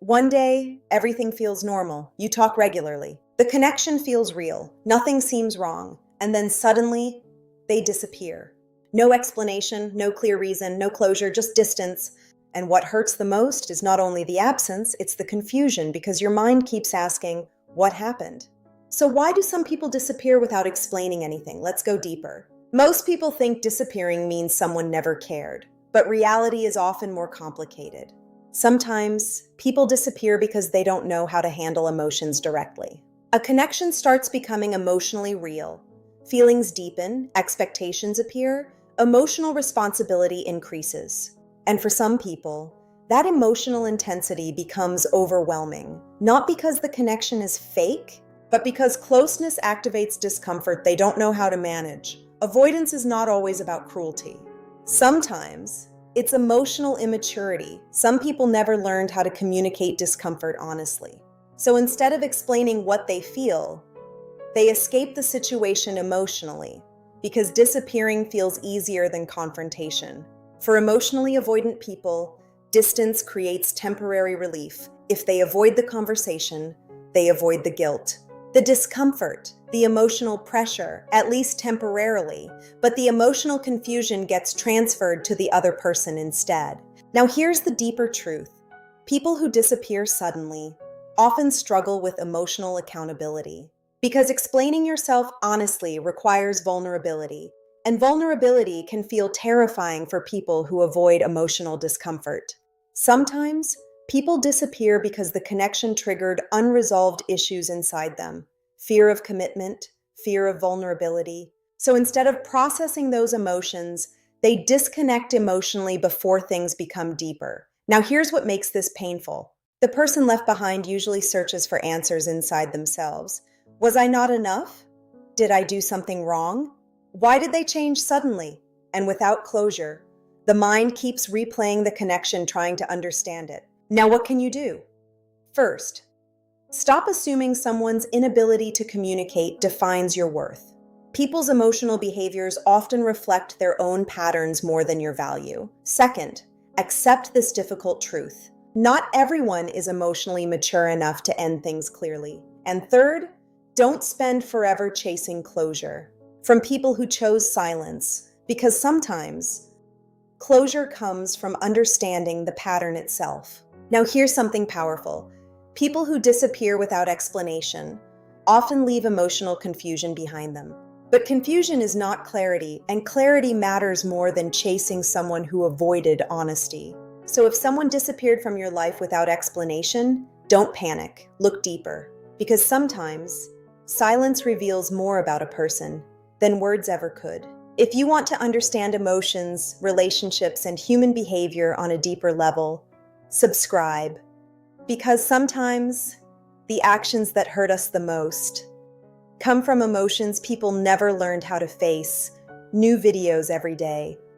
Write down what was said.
One day, everything feels normal. You talk regularly. The connection feels real. Nothing seems wrong. And then suddenly, they disappear. No explanation, no clear reason, no closure, just distance. And what hurts the most is not only the absence, it's the confusion because your mind keeps asking, what happened? So why do some people disappear without explaining anything? Let's go deeper. Most people think disappearing means someone never cared, but reality is often more complicated. Sometimes people disappear because they don't know how to handle emotions directly. A connection starts becoming emotionally real. Feelings deepen, expectations appear, emotional responsibility increases. And for some people, that emotional intensity becomes overwhelming, not because the connection is fake, but because closeness activates discomfort they don't know how to manage. Avoidance is not always about cruelty. Sometimes, it's emotional immaturity. Some people never learned how to communicate discomfort honestly. So instead of explaining what they feel, they escape the situation emotionally because disappearing feels easier than confrontation. For emotionally avoidant people, distance creates temporary relief. If they avoid the conversation, they avoid the guilt, the discomfort, the emotional pressure, at least temporarily, but the emotional confusion gets transferred to the other person instead. Now here's the deeper truth. People who disappear suddenly often struggle with emotional accountability because explaining yourself honestly requires vulnerability, and vulnerability can feel terrifying for people who avoid emotional discomfort. Sometimes, people disappear because the connection triggered unresolved issues inside them. Fear of commitment, fear of vulnerability. So instead of processing those emotions, they disconnect emotionally before things become deeper. Now here's what makes this painful. The person left behind usually searches for answers inside themselves. Was I not enough? Did I do something wrong? Why did they change suddenly? And without closure, the mind keeps replaying the connection, trying to understand it. Now, what can you do? First, stop assuming someone's inability to communicate defines your worth. People's emotional behaviors often reflect their own patterns more than your value. Second, accept this difficult truth. Not everyone is emotionally mature enough to end things clearly. And third, don't spend forever chasing closure from people who chose silence, because sometimes closure comes from understanding the pattern itself. Now, here's something powerful. People who disappear without explanation often leave emotional confusion behind them. But confusion is not clarity, and clarity matters more than chasing someone who avoided honesty. So if someone disappeared from your life without explanation, don't panic. Look deeper. Because sometimes, silence reveals more about a person than words ever could. If you want to understand emotions, relationships, and human behavior on a deeper level, subscribe. Because sometimes the actions that hurt us the most come from emotions people never learned how to face. New videos every day.